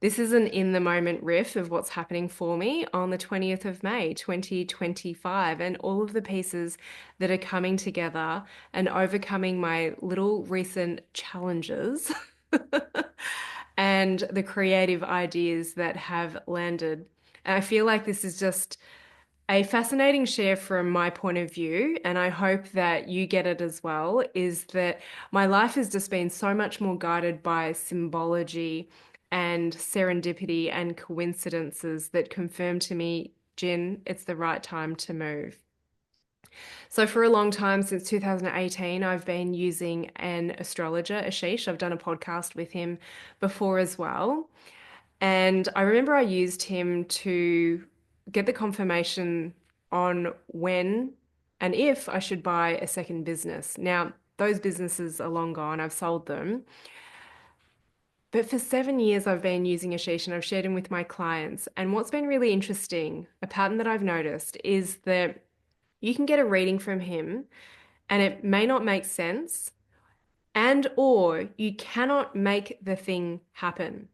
This is an in the moment riff of what's happening for me on the 20th of May, 2025, and all of the pieces that are coming together and overcoming my little recent challenges and the creative ideas that have landed. And I feel like this is just a fascinating share from my point of view, and I hope that you get it as well, is that my life has just been so much more guided by symbology and serendipity and coincidences that confirm to me, Jin, it's the right time to move. So for a long time, since 2018, I've been using an astrologer, Ashish. I've done a podcast with him before as well. And I remember I used him to get the confirmation on when and if I should buy a second business. Now, those businesses are long gone, I've sold them. But for 7 years, I've been using Ashish and I've shared him with my clients. And what's been really interesting, a pattern that I've noticed, is that you can get a reading from him and it may not make sense, and or you cannot make the thing happen.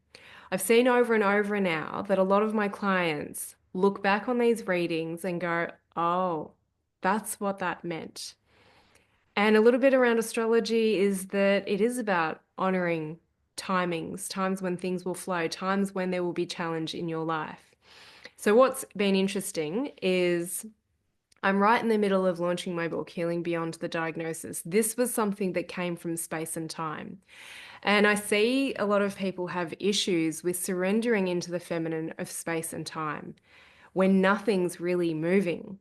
I've seen over and over now that a lot of my clients look back on these readings and go, oh, that's what that meant. And a little bit around astrology is that it is about honoring timings, times when things will flow, times when there will be challenge in your life. So, what's been interesting is I'm right in the middle of launching my book, Healing Beyond the Diagnosis. This was something that came from space and time. And I see a lot of people have issues with surrendering into the feminine of space and time when nothing's really moving.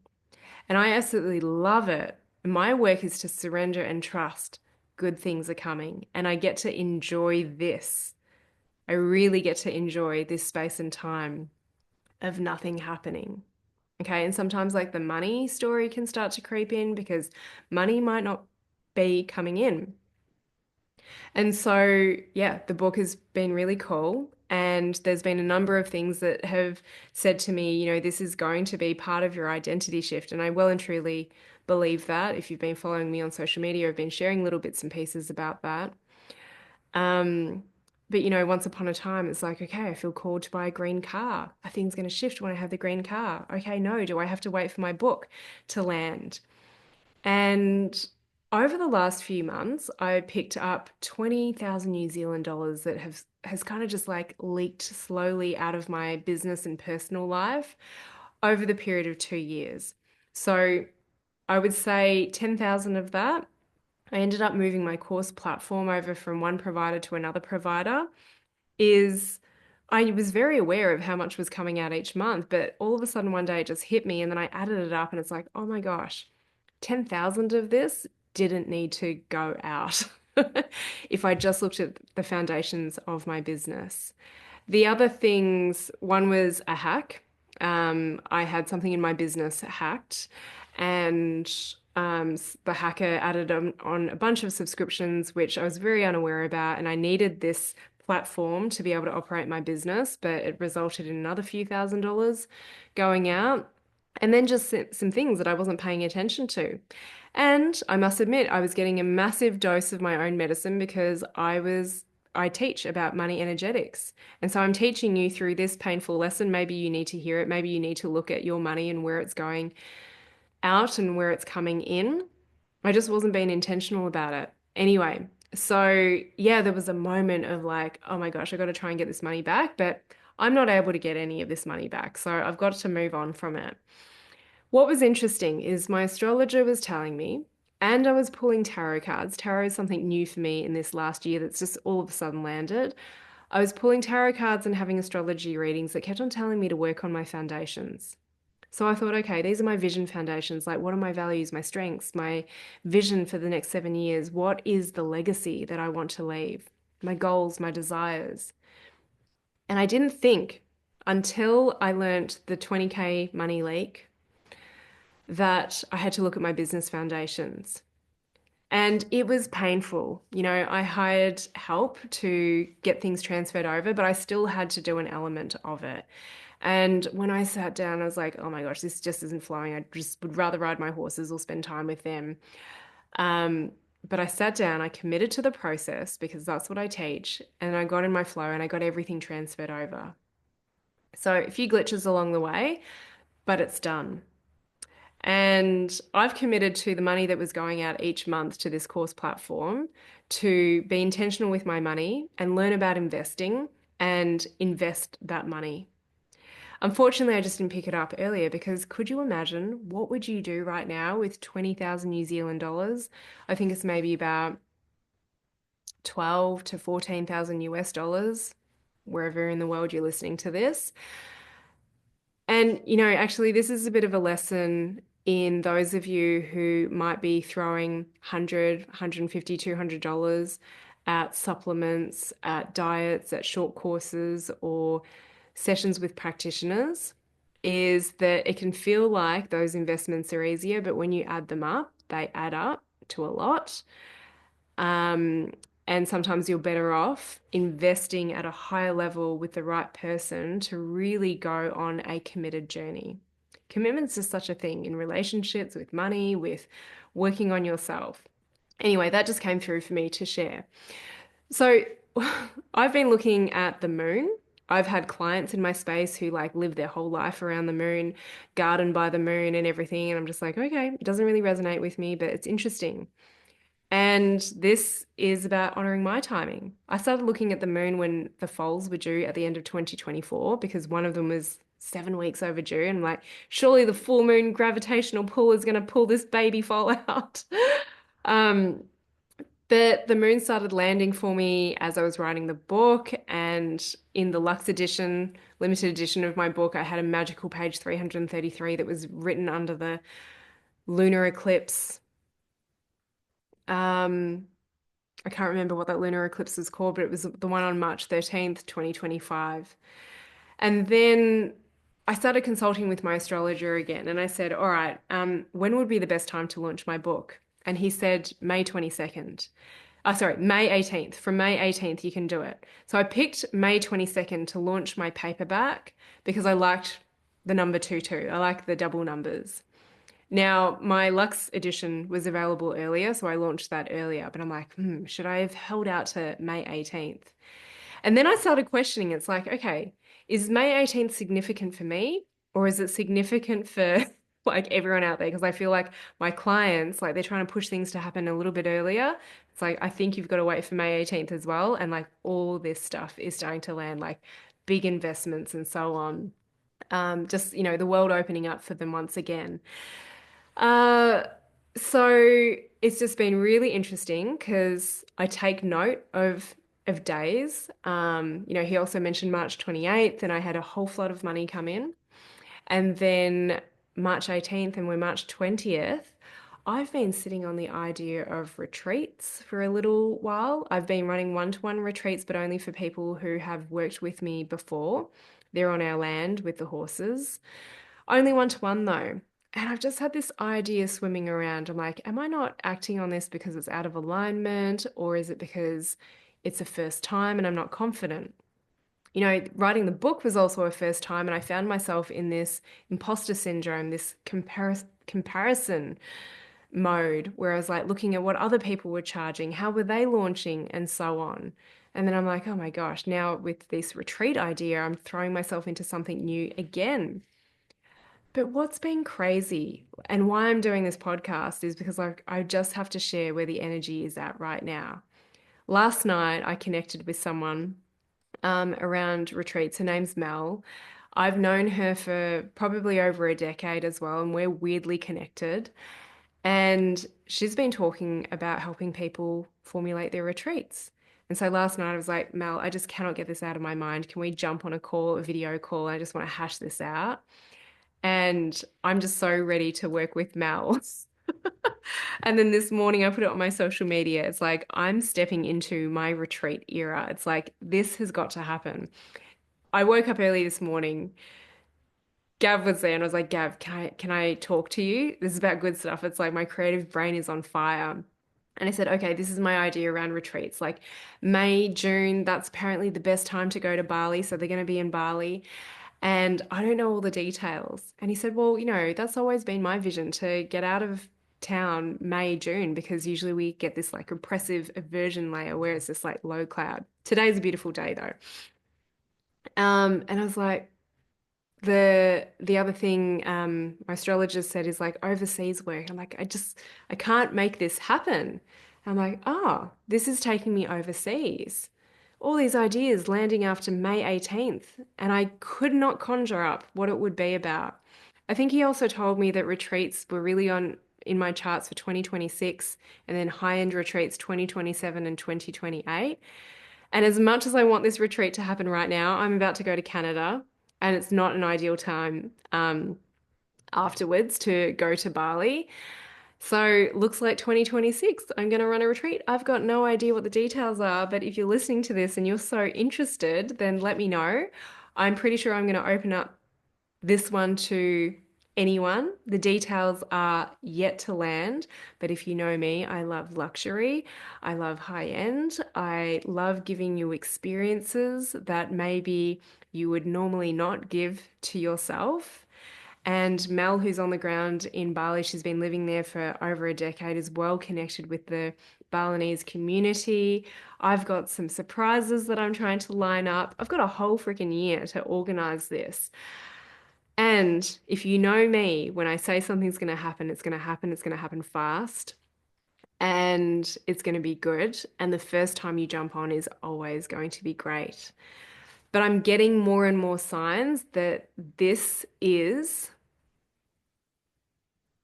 And I absolutely love it. My work is to surrender and trust good things are coming. And I get to enjoy this. I really get to enjoy this space and time of nothing happening. Okay. And sometimes, like, the money story can start to creep in because money might not be coming in. And so, yeah, the book has been really cool. And there's been a number of things that have said to me, this is going to be part of your identity shift. And I well and truly believe that. If you've been following me on social media, I've been sharing little bits and pieces about that. Um, but once upon a time, it's like, okay, I feel called to buy a green car. Are things going to shift when I have the green car? Okay, no, do I have to wait for my book to land? And over the last few months, I picked up 20,000 New Zealand dollars that has kind of just like leaked slowly out of my business and personal life over the period of 2 years. So I would say 10,000 of that. I ended up moving my course platform over from one provider to another provider. Is I was very aware of how much was coming out each month, but all of a sudden one day it just hit me and then I added it up and it's like, oh my gosh, 10,000 of this didn't need to go out if I just looked at the foundations of my business. The other things, one was a hack. I had something in my business hacked, and the hacker added on a bunch of subscriptions, which I was very unaware about, and I needed this platform to be able to operate my business, but it resulted in another few $1,000s going out. And then just some things that I wasn't paying attention to. And I must admit, I was getting a massive dose of my own medicine because I teach about money energetics. And so I'm teaching you through this painful lesson. Maybe you need to hear it. Maybe you need to look at your money and where it's going out and where it's coming in. I just wasn't being intentional about it. Anyway, so yeah, there was a moment of like, oh my gosh, I got to try and get this money back, but I'm not able to get any of this money back. So I've got to move on from it. What was interesting is my astrologer was telling me, and I was pulling tarot cards. Tarot is something new for me in this last year that's just all of a sudden landed. I was pulling tarot cards and having astrology readings that kept on telling me to work on my foundations. So I thought, okay, these are my vision foundations. Like, what are my values, my strengths, my vision for the next 7 years? What is the legacy that I want to leave? My goals, my desires. And I didn't think until I learnt the 20K money leak that I had to look at my business foundations. And it was painful. I hired help to get things transferred over, but I still had to do an element of it. And when I sat down, I was like, oh my gosh, this just isn't flowing. I just would rather ride my horses or spend time with them. Um, But I sat down, I committed to the process because that's what I teach, and I got in my flow and I got everything transferred over. So a few glitches along the way, but it's done. And I've committed to the money that was going out each month to this course platform to be intentional with my money and learn about investing and invest that money. Unfortunately, I just didn't pick it up earlier because could you imagine what would you do right now with 20,000 New Zealand dollars? I think it's maybe about 12 to 14,000 US dollars, wherever in the world you're listening to this. And, actually, this is a bit of a lesson in those of you who might be throwing 100, $200 at supplements, at diets, at short courses, or sessions with practitioners, is that it can feel like those investments are easier, but when you add them up, they add up to a lot. Um, and sometimes you're better off investing at a higher level with the right person to really go on a committed journey. Commitment's just such a thing in relationships, with money, with working on yourself. Anyway, that just came through for me to share. So I've been looking at the moon. I've had clients in my space who like live their whole life around the moon, garden by the moon and everything. And I'm just like, okay, it doesn't really resonate with me, but it's interesting. And this is about honoring my timing. I started looking at the moon when the foals were due at the end of 2024 because one of them was 7 weeks overdue. And I'm like, surely the full moon gravitational pull is going to pull this baby foal out. Um, but the moon started landing for me as I was writing the book. And in the Lux edition, limited edition of my book, I had a magical page 333 that was written under the lunar eclipse. Um, I can't remember what that lunar eclipse is called, but it was the one on March 13th, 2025. And then I started consulting with my astrologer again, and I said, all right, when would be the best time to launch my book? And he said, May 22nd. Sorry, May 18th. From May 18th, you can do it. So I picked May 22nd to launch my paperback because I liked the number 22. I like the double numbers. Now, my Lux edition was available earlier, so I launched that earlier, but I'm like, should I have held out to May 18th? And then I started questioning. It's like, okay, is May 18th significant for me or is it significant for like everyone out there? Because I feel like my clients, like they're trying to push things to happen a little bit earlier. It's like, I think you've got to wait for May 18th as well. And like all this stuff is starting to land, like big investments and so on. Just, the world opening up for them once again. Uh, so it's just been really interesting because I take note of days. He also mentioned March 28th, and I had a whole flood of money come in. And then March 18th, and we're March 20th. I've been sitting on the idea of retreats for a little while. I've been running one-to-one retreats, but only for people who have worked with me before. They're on our land with the horses. Only one-to-one though. And I've just had this idea swimming around. I'm like, am I not acting on this because it's out of alignment, or is it because it's a first time and I'm not confident? Writing the book was also a first time, and I found myself in this imposter syndrome, this comparison mode where I was like looking at what other people were charging, how were they launching, and so on. And then I'm like, oh my gosh, now with this retreat idea, I'm throwing myself into something new again. But what's been crazy and why I'm doing this podcast is because I just have to share where the energy is at right now. Last night, I connected with someone around retreats. Her name's Mel. I've known her for probably over a decade as well, and we're weirdly connected. And she's been talking about helping people formulate their retreats. And so last night I was like, Mel, I just cannot get this out of my mind. Can we jump on a call, a video call? I just want to hash this out. And I'm just so ready to work with Mel. And then this morning I put it on my social media. It's like I'm stepping into my retreat era. It's like this has got to happen. I woke up early this morning. Gav was there and I was like, Gav, can I talk to you? This is about good stuff. It's like my creative brain is on fire. And I said, okay, this is my idea around retreats. Like May, June, that's apparently the best time to go to Bali. So they're going to be in Bali. And I don't know all the details. And he said, well, that's always been my vision to get out of town May, June, because usually we get this like oppressive aversion layer where it's just like low cloud. Today's a beautiful day though. And I was like, the other thing my astrologist said is like overseas work. I'm like, I can't make this happen. I'm like, oh, this is taking me overseas. All these ideas landing after May 18th, and I could not conjure up what it would be about. I think he also told me that retreats were really on in my charts for 2026 and then high-end retreats 2027 and 2028. And as much as I want this retreat to happen right now, I'm about to go to Canada and it's not an ideal time afterwards to go to Bali. So looks like 2026, I'm going to run a retreat. I've got no idea what the details are, but if you're listening to this and you're so interested, then let me know. I'm pretty sure I'm going to open up this one to anyone. The details are yet to land, but if you know me, I love luxury. I love high end. I love giving you experiences that maybe you would normally not give to yourself. And Mel, who's on the ground in Bali, she's been living there for over a decade, is well connected with the Balinese community. I've got some surprises that I'm trying to line up. I've got a whole freaking year to organize this. And if you know me, when I say something's going to happen, it's going to happen. It's going to happen fast and it's going to be good. And the first time you jump on is always going to be great. But I'm getting more and more signs that this is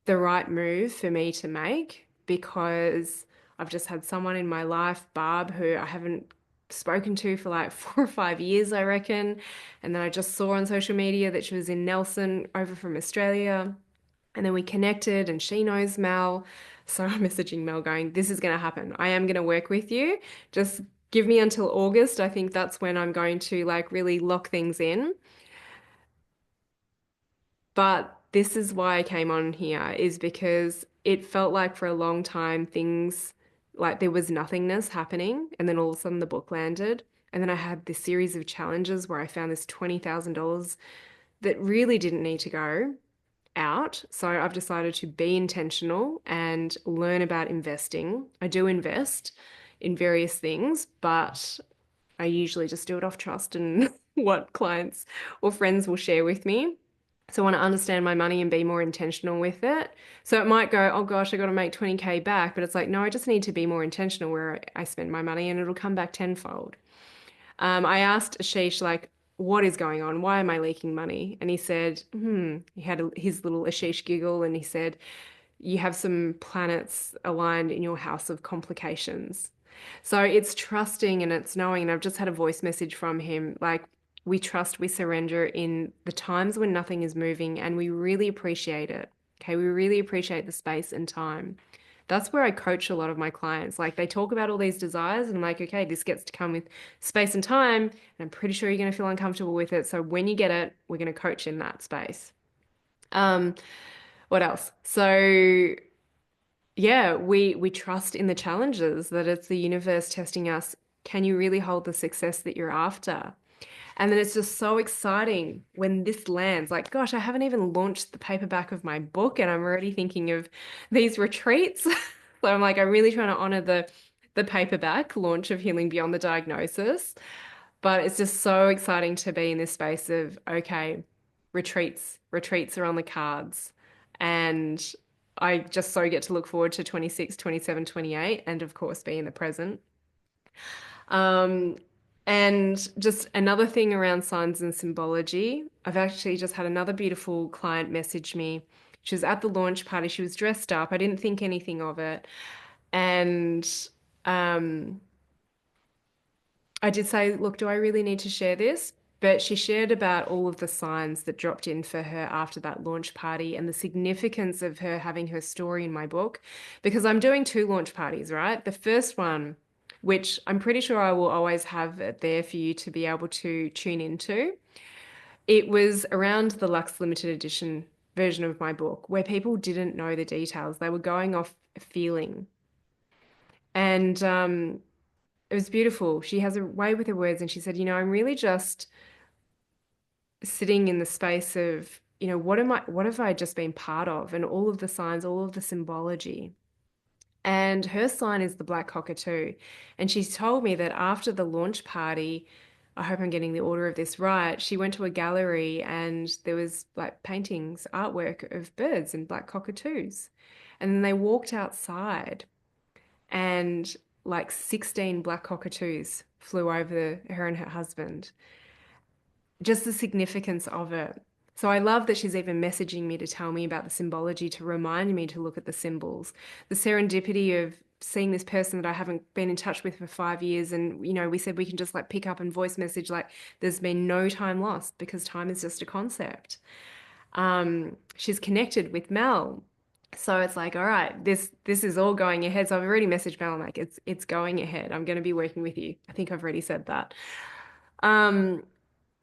the right move for me to make because I've just had someone in my life, Barb, who I haven't spoken to for like 4 or 5 years, I reckon. And then I just saw on social media that she was in Nelson over from Australia. And then we connected and she knows Mel. So I'm messaging Mel going, this is going to happen. I am going to work with you. Just give me until August. I think that's when I'm going to like really lock things in. But this is why I came on here, is because it felt like for a long time things like there was nothingness happening. And then all of a sudden the book landed. And then I had this series of challenges where I found this $20,000 that really didn't need to go out. So I've decided to be intentional and learn about investing. I do invest in various things, but I usually just do it off trust and what clients or friends will share with me. So I want to understand my money and be more intentional with it. So it might go, oh gosh, I got to make 20K back. But it's like, no, I just need to be more intentional where I spend my money and it'll come back tenfold. I asked Ashish, like, what is going on? Why am I leaking money? And he said, he had his little Ashish giggle and he said, you have some planets aligned in your house of complications. So it's trusting and it's knowing. And I've just had a voice message from him like, we trust, we surrender in the times when nothing is moving, and we really appreciate it. Okay, we really appreciate the space and time. That's where I coach a lot of my clients. Like they talk about all these desires, and I'm like, okay, this gets to come with space and time, and I'm pretty sure you're going to feel uncomfortable with it. So when you get it, we're going to coach in that space. Um, what else? So yeah, we trust in the challenges that it's the universe testing us. Can you really hold the success that you're after? And then it's just so exciting when this lands. Like, gosh, I haven't even launched the paperback of my book, and I'm already thinking of these retreats. So I'm like, I'm really trying to honor the paperback launch of Healing Beyond the Diagnosis. But it's just so exciting to be in this space of, okay, retreats are on the cards. And I just so get to look forward to 26, 27, 28, and of course be in the present. Um, and just another thing around signs and symbology, I've actually just had another beautiful client message me. She was at the launch party. She was dressed up. I didn't think anything of it. And um, I did say, look, do I really need to share this? But she shared about all of the signs that dropped in for her after that launch party and the significance of her having her story in my book. Because I'm doing two launch parties, right? The first one, which I'm pretty sure I will always have it there for you to be able to tune into. It was around the Lux Limited Edition version of my book where people didn't know the details. They were going off feeling. And it was beautiful. She has a way with her words, and she said, I'm really just sitting in the space of what have I just been part of? And all of the signs, all of the symbology. And her sign is the black cockatoo. And she told me that after the launch party, I hope I'm getting the order of this right, she went to a gallery and there was like paintings, artwork of birds and black cockatoos. And then they walked outside and like 16 black cockatoos flew over her and her husband. Just the significance of it. So I love that she's even messaging me to tell me about the symbology, to remind me to look at the symbols, the serendipity of seeing this person that I haven't been in touch with for 5 years. And, we said we can just like pick up and voice message, like there's been no time lost because time is just a concept. She's connected with Mel. So it's like, all right, this is all going ahead. So I've already messaged Mel, I'm like, it's going ahead. I'm going to be working with you. I think I've already said that. Um,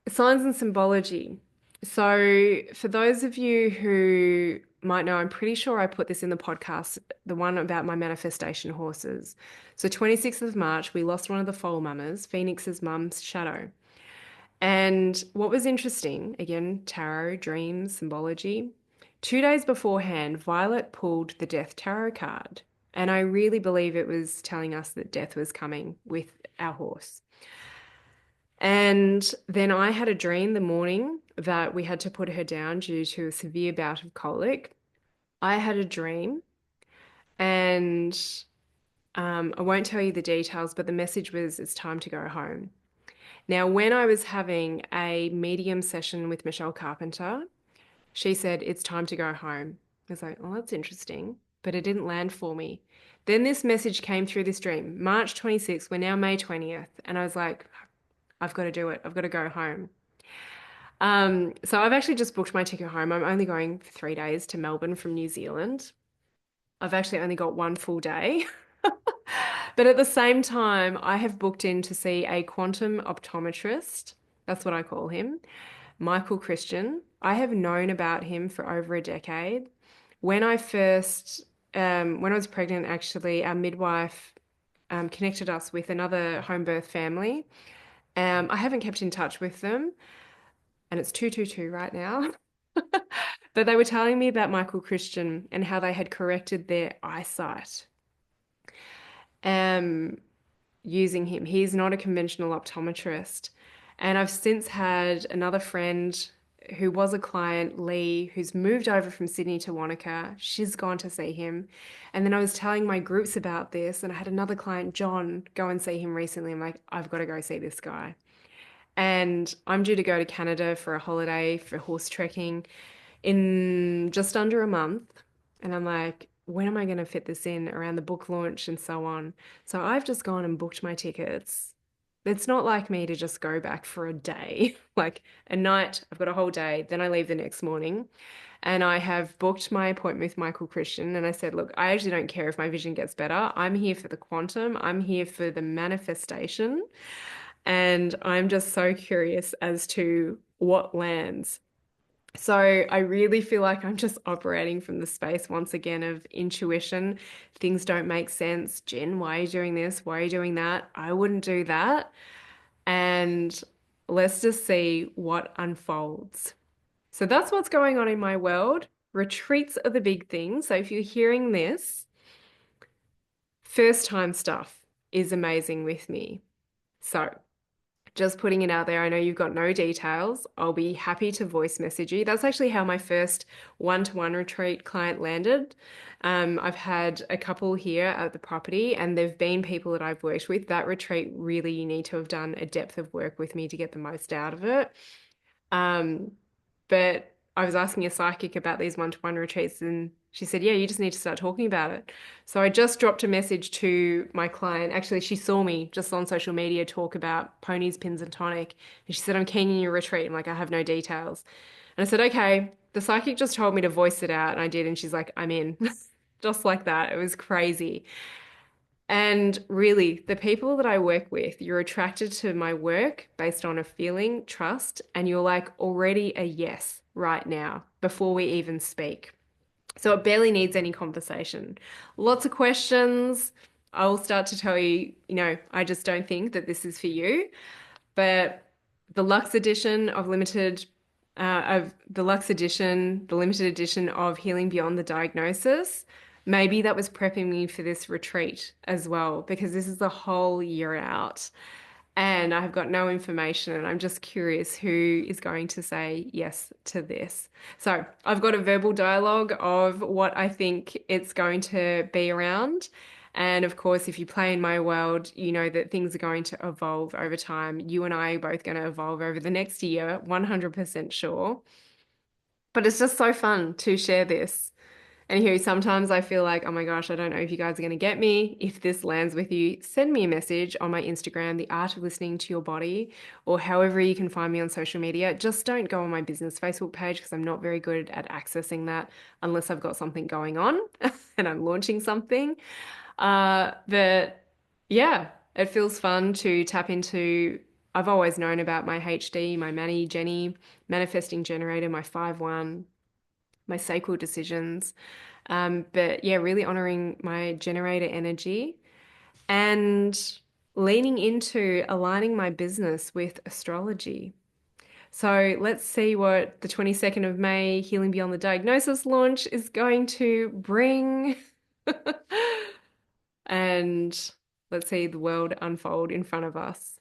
Signs and symbology. So, for those of you who might know, I'm pretty sure I put this in the podcast, the one about my manifestation horses. So, 26th of March, we lost one of the foal mamas, Phoenix's mum's shadow. And what was interesting, again, tarot, dreams, symbology, 2 days beforehand, Violet pulled the Death Tarot card. And I really believe it was telling us that death was coming with our horse. And then I had a dream the morning that we had to put her down due to a severe bout of colic. I had a dream, and I won't tell you the details, but the message was it's time to go home. Now, when I was having a medium session with Michelle Carpenter, she said, it's time to go home. I was like, oh, that's interesting, but it didn't land for me. Then this message came through this dream, March 26th, we're now May 20th. And I was like, I've got to do it. I've got to go home. So I've actually just booked my ticket home. I'm only going for 3 days to Melbourne from New Zealand. I've actually only got one full day. But at the same time, I have booked in to see a quantum optometrist. That's what I call him, Michael Christian. I have known about him for over a decade. When I first, when I was pregnant, actually, our midwife connected us with another home birth family. I haven't kept in touch with them, and it's 222 right now. But they were telling me about Michael Christian and how they had corrected their eyesight um, using him. He's not a conventional optometrist. And I've since had another friend who was a client, Lee, who's moved over from Sydney to Wanaka. She's gone to see him. And then I was telling my groups about this, and I had another client, John, go and see him recently. I'm like, I've got to go see this guy. And I'm due to go to Canada for a holiday for horse trekking in just under a month. And I'm like, when am I going to fit this in around the book launch and so on? So I've just gone and booked my tickets. It's not like me to just go back for a day, like a night. I've got a whole day, then I leave the next morning. And I have booked my appointment with Michael Christian. And I said, look, I actually don't care if my vision gets better. I'm here for the quantum, I'm here for the manifestation. And I'm just so curious as to what lands. So I really feel like I'm just operating from the space once again of intuition. Things don't make sense. Jen, why are you doing this? Why are you doing that? I wouldn't do that. And let's just see what unfolds. So that's what's going on in my world. Retreats are the big thing. So if you're hearing this, first time stuff is amazing with me. So just putting it out there. I know you've got no details. I'll be happy to voice message you. That's actually how my first one-to-one retreat client landed. I've had a couple here at the property, and they've been people that I've worked with. That retreat, really, you need to have done a depth of work with me to get the most out of it. But I was asking a psychic about these one-to-one retreats, and she said, yeah, you just need to start talking about it. So I just dropped a message to my client. Actually, she saw me just on social media talk about ponies, pins, and tonic. And she said, I'm keen in your retreat. I'm like, I have no details. And I said, okay. The psychic just told me to voice it out, and I did. And she's like, I'm in. Just like that. It was crazy. And really, the people that I work with, you're attracted to my work based on a feeling, trust, and you're like already a yes right now before we even speak. So it barely needs any conversation. Lots of questions. I will start to tell you, I just don't think that this is for you. But the Luxe edition of limited of the Lux edition, the limited edition of Healing Beyond the Diagnosis. Maybe that was prepping me for this retreat as well, because this is the whole year out. And I've got no information, and I'm just curious who is going to say yes to this. So I've got a verbal dialogue of what I think it's going to be around. And of course, if you play in my world, you know that things are going to evolve over time. You and I are both going to evolve over the next year, 100% sure. But it's just so fun to share this. Anywho, sometimes I feel like, oh my gosh, I don't know if you guys are going to get me. If this lands with you, send me a message on my Instagram, The Art of Listening to Your Body, or however you can find me on social media. Just don't go on my business Facebook page because I'm not very good at accessing that unless I've got something going on and I'm launching something. But yeah, it feels fun to tap into. I've always known about my HD, my Manny, Jenny, manifesting generator, my 5-1, my sacral decisions. But yeah, really honoring my generator energy and leaning into aligning my business with astrology. So let's see what the 22nd of May Healing Beyond the Diagnosis launch is going to bring. And let's see the world unfold in front of us.